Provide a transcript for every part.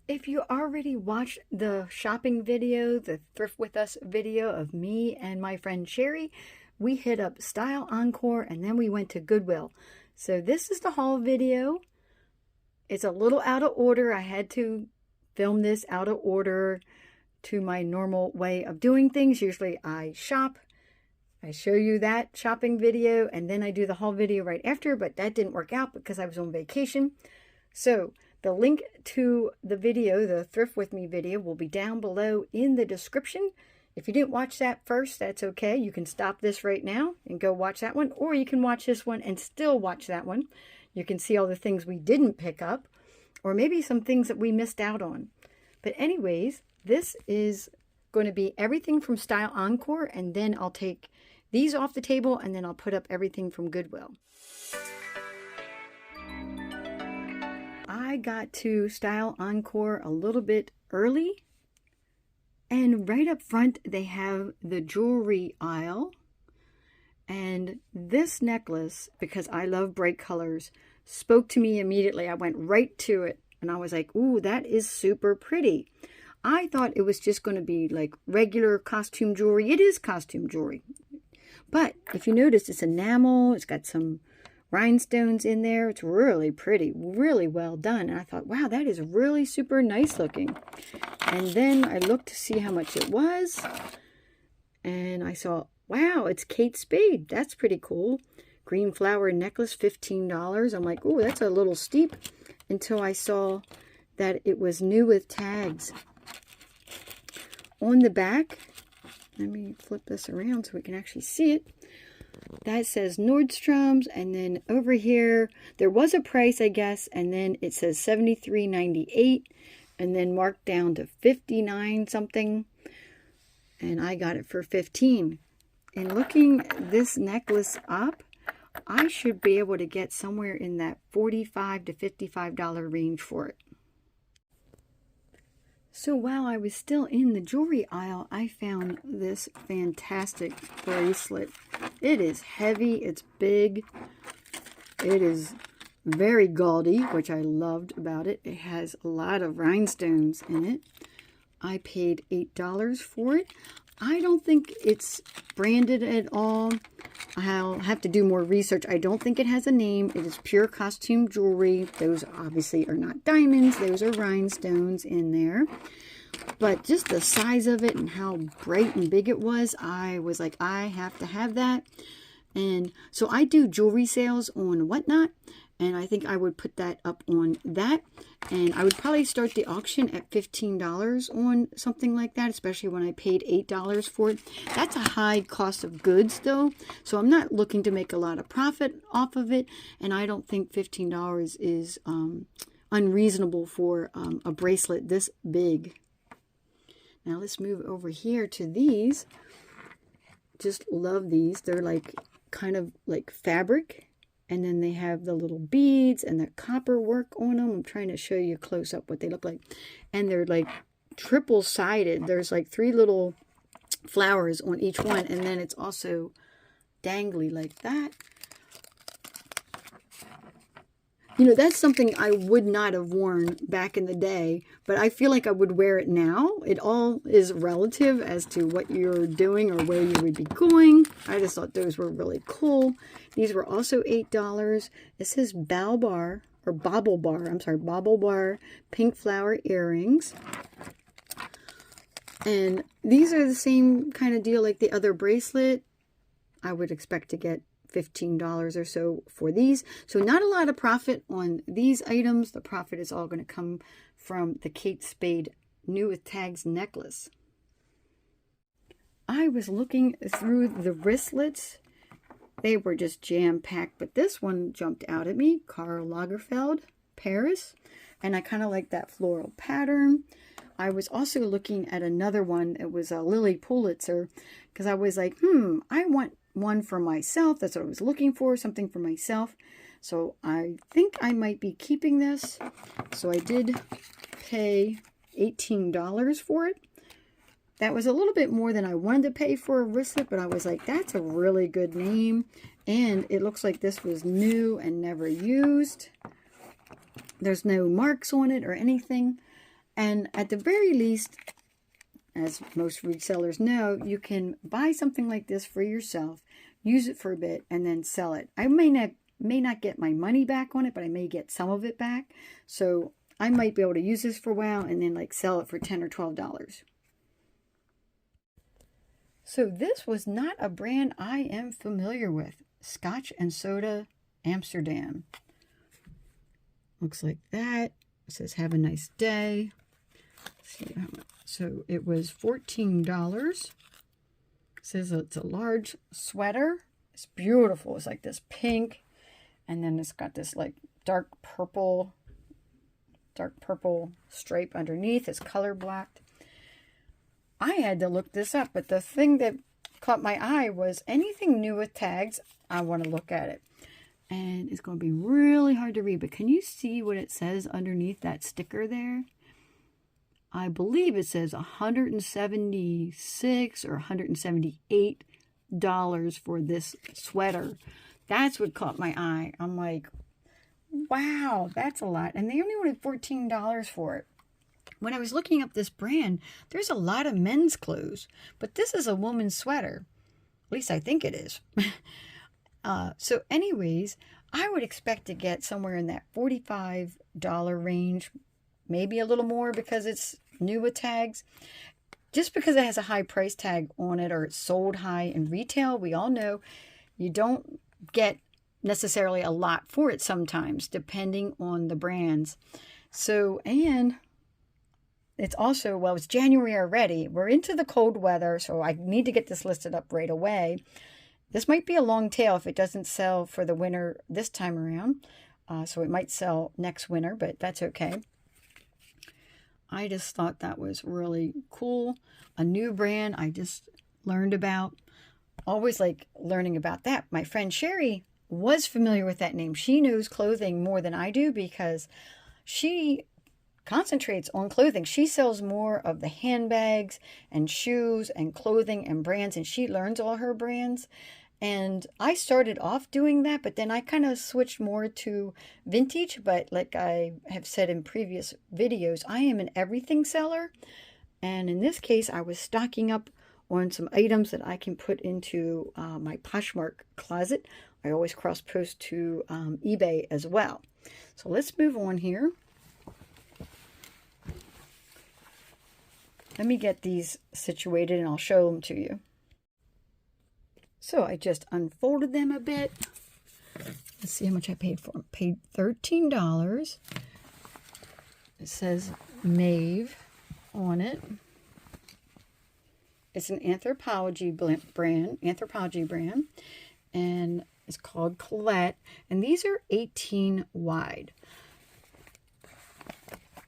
If you already watched the shopping video, the Thrift With Us video of me and my friend Sherry, we hit up Style Encore and then we went to Goodwill. So this is the haul video. It's a little out of order. I had to film this out of order to my normal way of doing things. Usually I shop, I show you that shopping video, and then I do the haul video right after, but that didn't work out because I was on vacation. So the link to the video, the Thrift With Me video, will be down below in the description. If you didn't watch that first, that's okay. You can stop this right now and go watch that one, or you can watch this one and still watch that one. You can see all the things we didn't pick up, or maybe some things that we missed out on. But anyways, this is going to be everything from Style Encore, and then I'll take these off the table, and then I'll put up everything from Goodwill. I got to Style Encore a little bit early, and right up front they have the jewelry aisle. And this necklace, because I love bright colors, spoke to me immediately. I went right to it and I was like, ooh, that is super pretty. I thought it was just going to be like regular costume jewelry. It is costume jewelry. But if you notice, it's enamel. It's got some rhinestones in there. It's really pretty, really well done. And I thought, wow, that is really super nice looking. And then I looked to see how much it was. And I saw, wow, it's Kate Spade. That's pretty cool. Green flower necklace, $15. I'm like, oh, that's a little steep, until I saw that it was new with tags. On the back, let me flip this around so we can actually see it. That says Nordstrom's, and then over here, there was a price, I guess, and then it says $73.98, and then marked down to $59 something, and I got it for $15. And looking this necklace up, I should be able to get somewhere in that $45 to $55 range for it. So while I was still in the jewelry aisle, I found this fantastic bracelet. It is heavy, it's big, it is very gaudy, which I loved about it. It has a lot of rhinestones in it. I paid $8 for it. I don't think it's branded at all. I'll have to do more research. I don't think it has a name. It is pure costume jewelry. Those obviously are not diamonds. Those are rhinestones in there. But just the size of it and how bright and big it was, I was like, I have to have that. And so I do jewelry sales on Whatnot, and I think I would put that up on that. And I would probably start the auction at $15 on something like that, especially when I paid $8 for it. That's a high cost of goods though, so I'm not looking to make a lot of profit off of it, and I don't think $15 is unreasonable for a bracelet this big. Now let's move over here to these. Just love these. They're like kind of like fabric. And then they have the little beads and the copper work on them. I'm trying to show you close up what they look like. And they're like triple-sided. There's like 3 little flowers on each one. And then it's also dangly like that. You know, that's something I would not have worn back in the day, but I feel like I would wear it now. It all is relative as to what you're doing or where you would be going. I just thought those were really cool. These were also $8. It says Bauble Bar pink flower earrings. And these are the same kind of deal like the other bracelet. I would expect to get $15 or so for these. So not a lot of profit on these items. The profit is all going to come from the Kate Spade new with tags necklace. I was looking through the wristlets. They were just jam-packed, but this one jumped out at me. Karl Lagerfeld, Paris. And I kind of like that floral pattern. I was also looking at another one. It was a Lily Pulitzer, because I was like, I want one for myself. That's what I was looking for, something for myself. So I think I might be keeping this. So I did pay $18 for it. That was a little bit more than I wanted to pay for a wristlet, but I was like, that's a really good name. And it looks like this was new and never used. There's no marks on it or anything. And at the very least, as most resellers know, you can buy something like this for yourself, use it for a bit, and then sell it. I may not get my money back on it, but I may get some of it back. So I might be able to use this for a while and then like sell it for $10 or $12. So this was not a brand I am familiar with. Scotch and Soda Amsterdam. Looks like that. It says have a nice day. Let's see how much. So it was $14. It says it's a large sweater. It's beautiful. It's like this pink, and then it's got this like dark purple stripe underneath. It's color blocked. I had to look this up, but the thing that caught my eye was anything new with tags, I want to look at it. And it's going to be really hard to read, but can you see what it says underneath that sticker there? I believe it says $176 or $178 for this sweater. That's what caught my eye. I'm like, wow, that's a lot. And they only wanted $14 for it. When I was looking up this brand, there's a lot of men's clothes, but this is a woman's sweater. At least I think it is. So anyways, I would expect to get somewhere in that $45 range, maybe a little more because it's new with tags. Just because it has a high price tag on it or it's sold high in retail, we all know you don't get necessarily a lot for it sometimes, depending on the brands. So, and it's also, well, it's January already. We're into the cold weather, so I need to get this listed up right away. This might be a long tail if it doesn't sell for the winter this time around. So it might sell next winter, but that's okay. I just thought that was really cool. A new brand I just learned about. Always like learning about that. My friend Sherry was familiar with that name. She knows clothing more than I do because she concentrates on clothing. She sells more of the handbags and shoes and clothing and brands, and she learns all her brands. And I started off doing that, but then I kind of switched more to vintage. But like I have said in previous videos, I am an everything seller. And in this case, I was stocking up on some items that I can put into my Poshmark closet. I always cross-post to eBay as well. So let's move on here. Let me get these situated and I'll show them to you. So I just unfolded them a bit. Let's see how much I paid for them. Paid $13. It says Maeve on it. It's an anthropology brand, and it's called Colette. And these are 18 wide.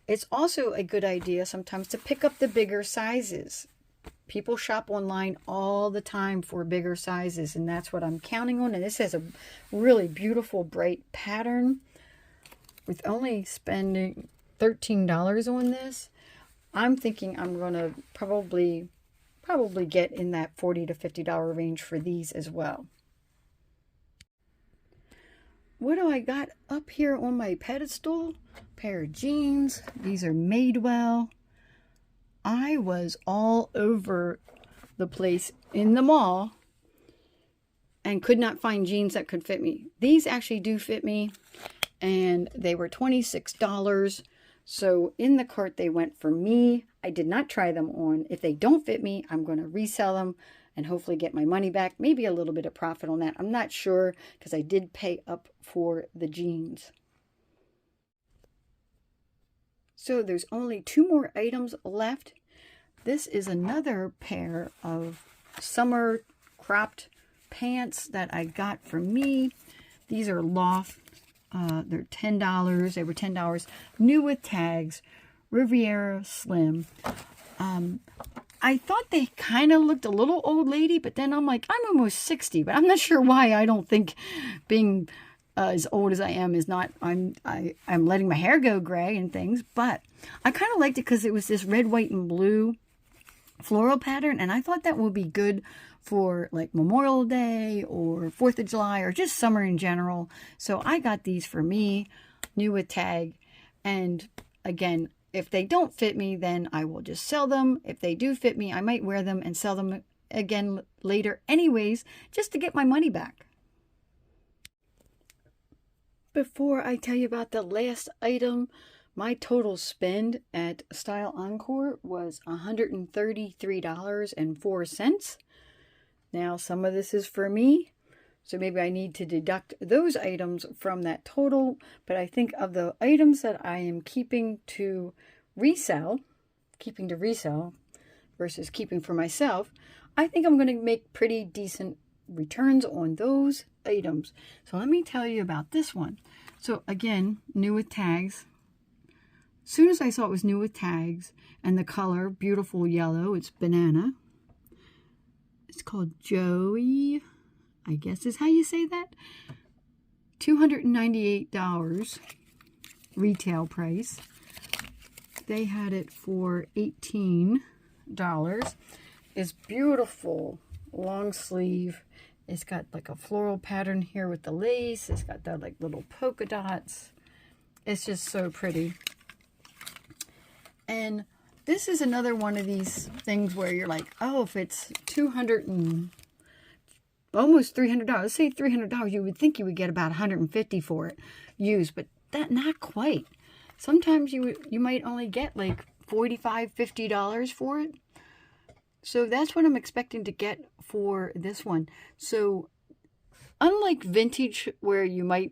It's also a good idea sometimes to pick up the bigger sizes. People shop online all the time for bigger sizes, and that's what I'm counting on. And this has a really beautiful, bright pattern. With only spending $13 on this, I'm thinking I'm going to probably get in that $40 to $50 range for these as well. What do I got up here on my pedestal? Pair of jeans. These are Madewell. I was all over the place in the mall and could not find jeans that could fit me. These actually do fit me, and they were $26. So in the cart they went for me. I did not try them on. If they don't fit me, I'm going to resell them and hopefully get my money back. Maybe a little bit of profit on that. I'm not sure because I did pay up for the jeans. So there's only 2 more items left. This is another pair of summer cropped pants that I got for me. These are Loft. They're $10. They were $10. New with tags. Riviera Slim. I thought they kind of looked a little old lady, but then I'm like, I'm almost 60, but I'm not sure why. I don't think being as old as I am is not, I'm letting my hair go gray and things, but I kind of liked it because it was this red, white, and blue floral pattern, and I thought that would be good for like Memorial Day or 4th of July or just summer in general. So I got these for me, new with tag, and again, if they don't fit me, then I will just sell them. If they do fit me, I might wear them and sell them again later anyways, just to get my money back. Before I tell you about the last item, my total spend at Style Encore was $133.04. Now, some of this is for me, so maybe I need to deduct those items from that total. But I think of the items that I am keeping to resell versus keeping for myself, I think I'm going to make pretty decent returns on those items. So let me tell you about this one. So again, new with tags. As soon as I saw it was new with tags and the color, beautiful yellow, it's banana. It's called Joey, I guess is how you say that. $298 retail price. They had it for $18. It's beautiful, long sleeve. It's got like a floral pattern here with the lace. It's got the like little polka dots. It's just so pretty. And this is another one of these things where you're like, oh, if it's almost $300, let's say $300, you would think you would get about $150 for it used, but that not quite. Sometimes you might only get like $45, $50 for it. So that's what I'm expecting to get for this one. So unlike vintage where you might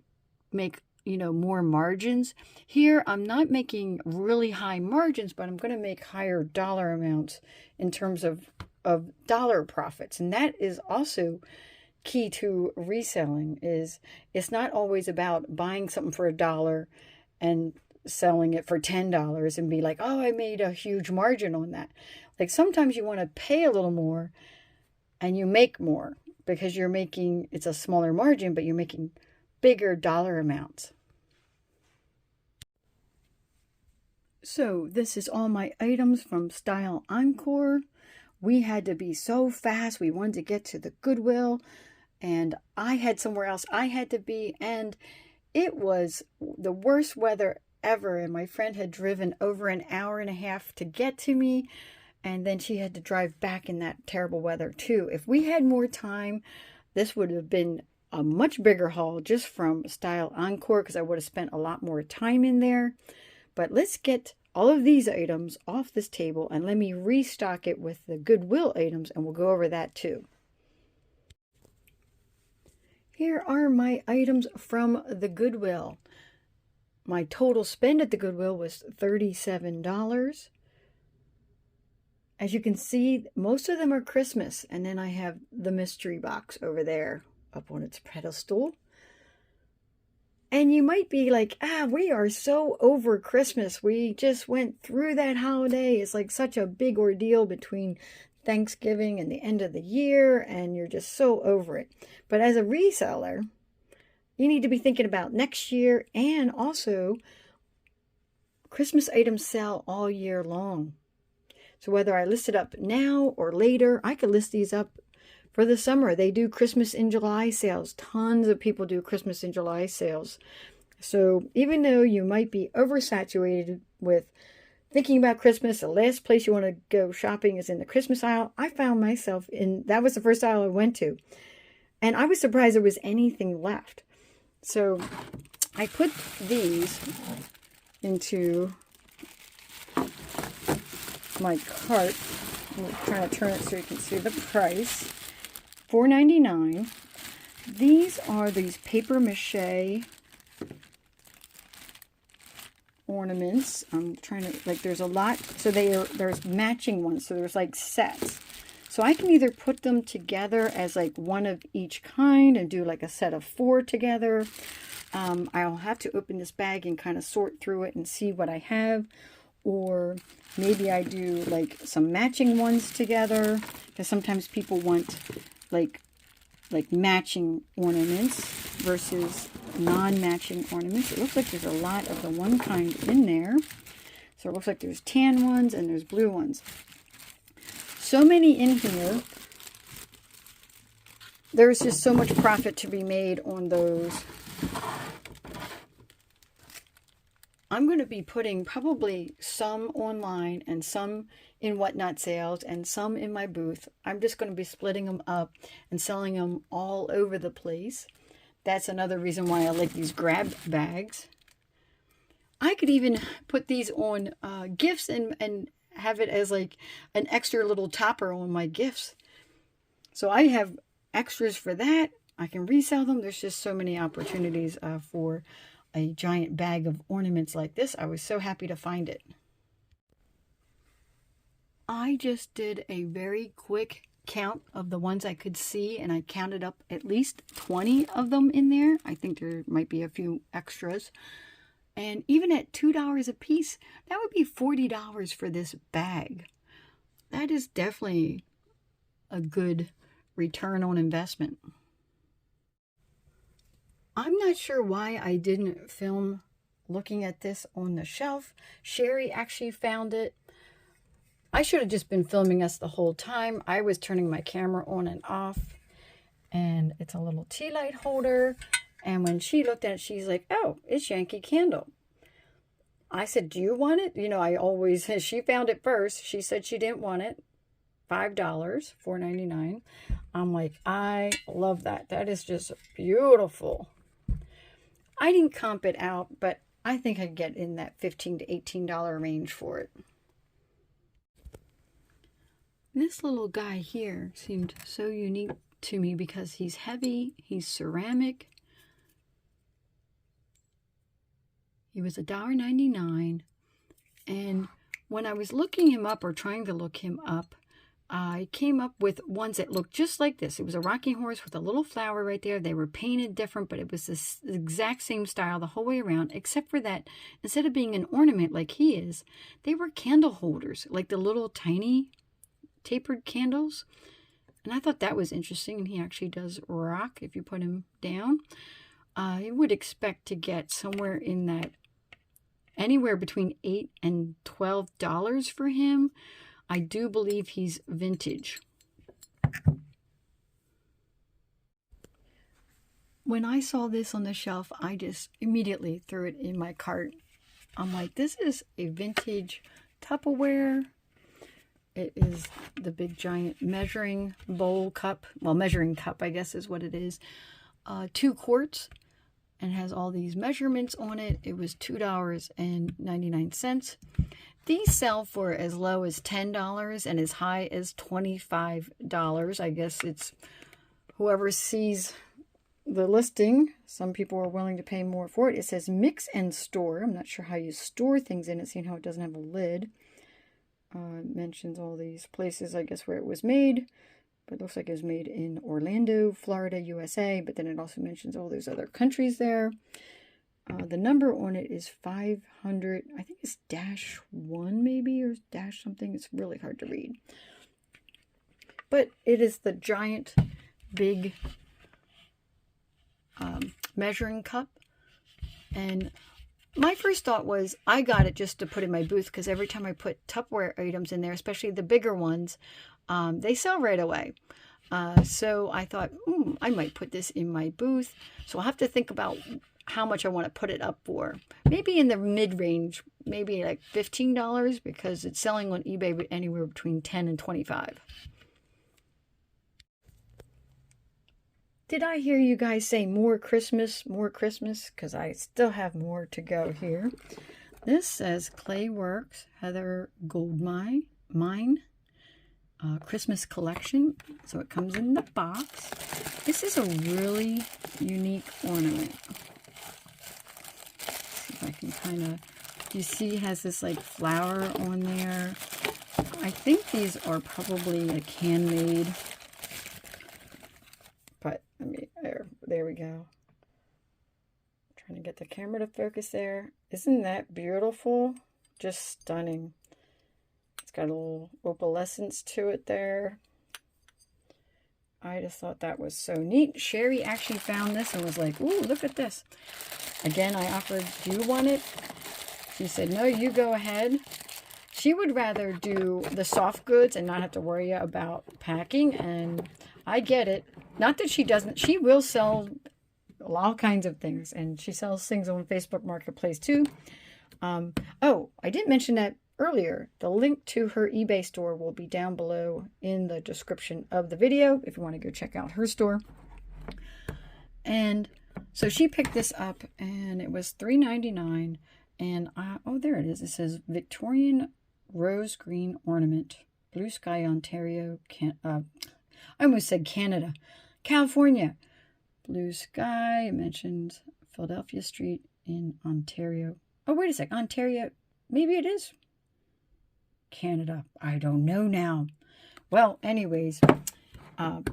make, more margins, here I'm not making really high margins, but I'm going to make higher dollar amounts in terms of dollar profits. And that is also key to reselling. Is it's not always about buying something for $1 and selling it for $10 and be like, oh, I made a huge margin on that. Like sometimes you want to pay a little more and you make more because it's a smaller margin, but you're making bigger dollar amounts. So this is all my items from Style Encore. We had to be so fast. We wanted to get to the Goodwill, and I had somewhere else I had to be, and it was the worst weather ever. And my friend had driven over an hour and a half to get to me, and then she had to drive back in that terrible weather too. If we had more time, this would have been a much bigger haul just from Style Encore because I would have spent a lot more time in there. But let's get all of these items off this table and let me restock it with the Goodwill items, and we'll go over that too. Here are my items from the Goodwill. My total spend at the Goodwill was $37. As you can see, most of them are Christmas, and then I have the mystery box over there up on its pedestal. And you might be like, we are so over Christmas. We just went through that holiday. It's like such a big ordeal between Thanksgiving and the end of the year, and you're just so over it. But as a reseller, you need to be thinking about next year, and also Christmas items sell all year long. So whether I list it up now or later, I could list these up for the summer. They do Christmas in July sales. Tons of people do Christmas in July sales. So even though you might be oversaturated with thinking about Christmas, the last place you want to go shopping is in the Christmas aisle. I found myself that was the first aisle I went to. And I was surprised there was anything left. So I put these into my cart. I'm trying to turn it so you can see the price. $4.99. These are these paper mache ornaments. I'm trying to, there's a lot. So there's matching ones. So there's like sets. So I can either put them together as like one of each kind and do like a set of 4 together. I'll have to open this bag and kind of sort through it and see what I have. Or maybe I do like some matching ones together, because sometimes people want like matching ornaments versus non-matching ornaments. It looks like there's a lot of the one kind in there. So it looks like there's tan ones and there's blue ones. So many in here. There's just so much profit to be made on those. I'm going to be putting probably some online and some in Whatnot sales and some in my booth. I'm just going to be splitting them up and selling them all over the place. That's another reason why I like these grab bags. I could even put these on gifts and have it as like an extra little topper on my gifts. So I have extras for that. I can resell them. There's just so many opportunities for a giant bag of ornaments like this. I was so happy to find it. I just did a very quick count of the ones I could see, and I counted up at least 20 of them in there. I think there might be a few extras. And even at $2 a piece, that would be $40 for this bag. That is definitely a good return on investment. I'm not sure why I didn't film looking at this on the shelf. Sherry actually found it. I should have just been filming us the whole time. I was turning my camera on and off. And it's a little tea light holder. And when she looked at it, she's like, oh, it's Yankee Candle. I said, do you want it? You know, I always, she found it first. She said she didn't want it. $5, $4.99. I'm like, I love that. That is just beautiful. I didn't comp it out, but I think I'd get in that $15 to $18 range for it. This little guy here seemed so unique to me because he's heavy, he's ceramic. He was $1.99, and when I was looking him up or trying to look him up, I came up with ones that looked just like this. It was a rocking horse with a little flower right there. They were painted different, but it was the exact same style the whole way around, except for that instead of being an ornament like he is, they were candle holders, like the little tiny tapered candles. And I thought that was interesting, and he actually does rock if you put him down. I would expect to get somewhere in that, anywhere between $8 and $12 for him. I do believe he's vintage. When I saw this on the shelf, I just immediately threw it in my cart. I'm like, this is a vintage Tupperware. It is the big giant measuring bowl cup. Well, measuring cup, I guess is what it is. 2 quarts. And has all these measurements on it. It was $2.99. These sell for as low as $10 and as high as $25. I guess it's whoever sees the listing. Some people are willing to pay more for it. It says mix and store. I'm not sure how you store things in it, seeing how it doesn't have a lid. It mentions all these places, I guess, where it was made. But it looks like it was made in Orlando, Florida, USA. But then it also mentions all those other countries there. The number on it is 500. I think it's -1 maybe, or dash something. It's really hard to read. But it is the giant, big measuring cup. And my first thought was I got it just to put in my booth because every time I put Tupperware items in there, especially the bigger ones, they sell right away. So I thought, I might put this in my booth. So I'll have to think about how much I want to put it up for. Maybe in the mid-range, maybe like $15 because it's selling on eBay anywhere between $10 and $25. Did I hear you guys say more Christmas, more Christmas? Because I still have more to go here. This says Clayworks, Heather Goldmine, Christmas collection. So it comes in the box. This is a really unique ornament. See if I can kind of, you see it has this like flower on there. I think these are probably like handmade. But I mean, there we go. Trying to get the camera to focus there. Isn't that beautiful? Just stunning. It's got a little opalescence to it there. I just thought that was so neat. Sherry actually found this and was like, ooh, look at this. Again, I offered, do you want it? She said, no, you go ahead. She would rather do the soft goods and not have to worry about packing, and I get it. Not that she doesn't. She will sell all kinds of things, and she sells things on Facebook Marketplace too. Oh, I didn't mention that earlier. The link to her eBay store will be down below in the description of the video if you want to go check out her store. And so she picked this up and it was $3.99. And oh, there it is. It says Victorian Rose Green Ornament, Blue Sky, Ontario. I almost said Canada. California. Blue Sky. It mentions Philadelphia Street in Ontario. Oh, wait a sec. Ontario. Maybe it is Canada. I don't know now. Well, anyways,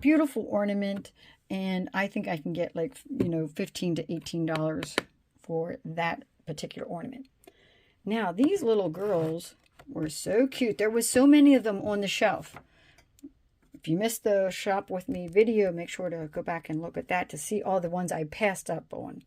beautiful ornament. And I think I can get like, $15 to $18 for that particular ornament. Now, these little girls were so cute. There was so many of them on the shelf. If you missed the shop with me video, make sure to go back and look at that to see all the ones I passed up on.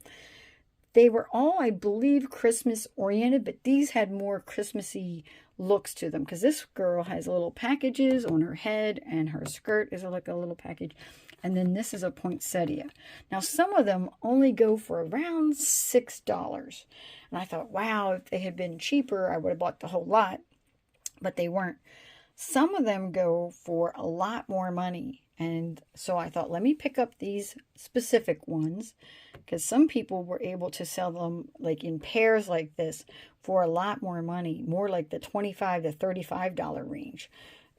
They were all, I believe, Christmas oriented, but these had more Christmassy looks to them because this girl has little packages on her head and her skirt is like a little package. And then this is a poinsettia. Now, some of them only go for around $6. And I thought, wow, if they had been cheaper, I would have bought the whole lot. But they weren't. Some of them go for a lot more money. And so I thought, let me pick up these specific ones. Because some people were able to sell them like in pairs like this for a lot more money. More like the $25 to $35 range.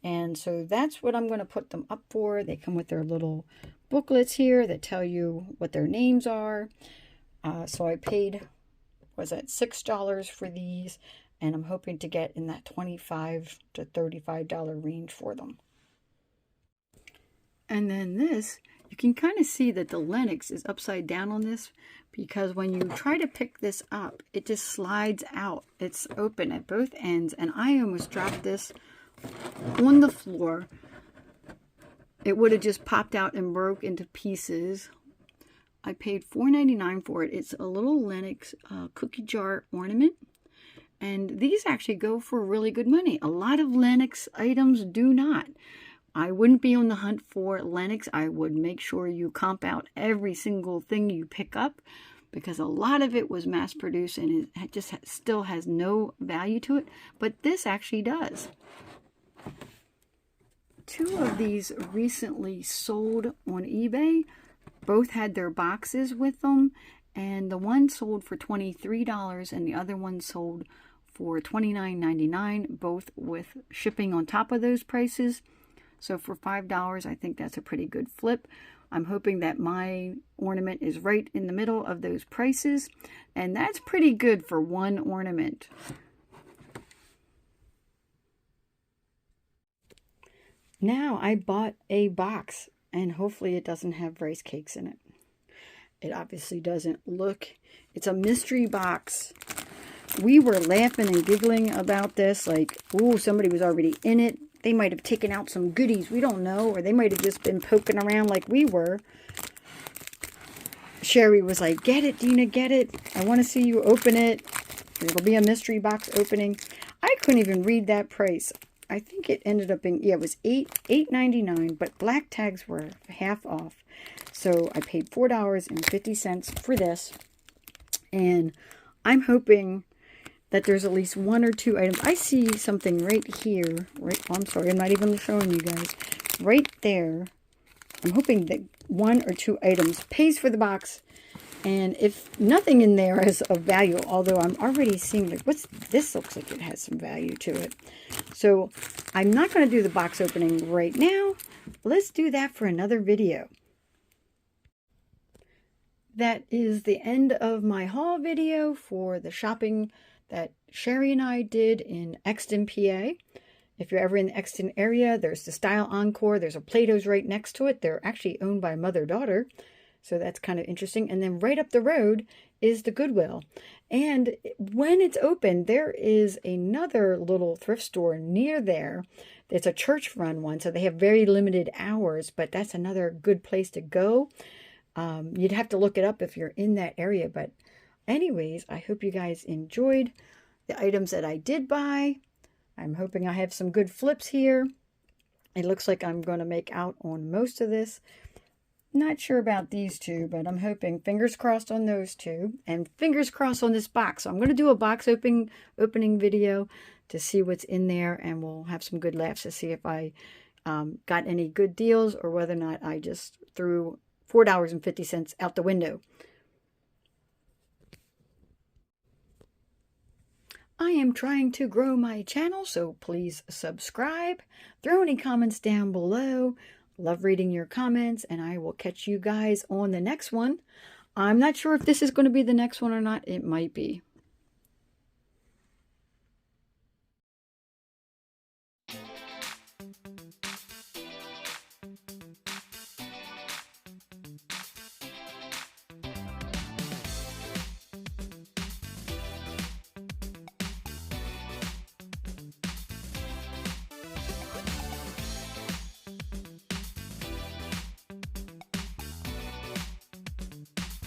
And so that's what I'm going to put them up for. They come with their little booklets here that tell you what their names are. So I paid, was that $6 for these? And I'm hoping to get in that $25 to $35 range for them. And then this, you can kind of see that the Lennox is upside down on this because when you try to pick this up, it just slides out. It's open at both ends. And I almost dropped this on the floor. It would have just popped out and broke into pieces. I paid $4.99 for it. It's a little Lennox cookie jar ornament. And these actually go for really good money. A lot of Lennox items do not. I wouldn't be on the hunt for Lennox. I would make sure you comp out every single thing you pick up because a lot of it was mass produced and it just still has no value to it. But this actually does. Two of these recently sold on eBay. Both had their boxes with them. And the one sold for $23 and the other one sold for $29.99. Both with shipping on top of those prices. So for $5, I think that's a pretty good flip. I'm hoping that my ornament is right in the middle of those prices. And that's pretty good for one ornament. Now I bought a box and hopefully it doesn't have rice cakes in it. It obviously doesn't. Look, it's a mystery box. We were laughing and giggling about this like, ooh, somebody was already in it. They might have taken out some goodies. We don't know. Or they might have just been poking around like we were. Sherry was like, get it, Dena, get it. I want to see you open it. It'll be a mystery box opening. I couldn't even read that price. I think it ended up being, yeah, it was $8.99, but black tags were half off. So I paid $4.50 for this. And I'm hoping that there's at least one or two items. I see something right here. Right, oh, I'm sorry, I'm not even showing you guys. Right there. I'm hoping that one or two items pays for the box. And if nothing in there is of value, although I'm already seeing, like, what's this? Looks like it has some value to it. So I'm not going to do the box opening right now. Let's do that for another video. That is the end of my haul video for the shopping that Sherry and I did in Exton, PA. If you're ever in the Exton area, there's the Style Encore. There's a Plato's right next to it. They're actually owned by mother-daughter. So that's kind of interesting. And then right up the road is the Goodwill. And when it's open, there is another little thrift store near there. It's a church-run one, so they have very limited hours, but that's another good place to go. You'd have to look it up if you're in that area. But anyways, I hope you guys enjoyed the items that I did buy. I'm hoping I have some good flips here. It looks like I'm going to make out on most of this. Not sure about these two, but I'm hoping, fingers crossed on those two, and fingers crossed on this box. So I'm going to do a box opening video to see what's in there, and we'll have some good laughs to see if I got any good deals or whether or not I just threw $4.50 out the window. I am trying to grow my channel, so please subscribe. Throw any comments down below. Love reading your comments, and I will catch you guys on the next one. I'm not sure if this is going to be the next one or not. It might be.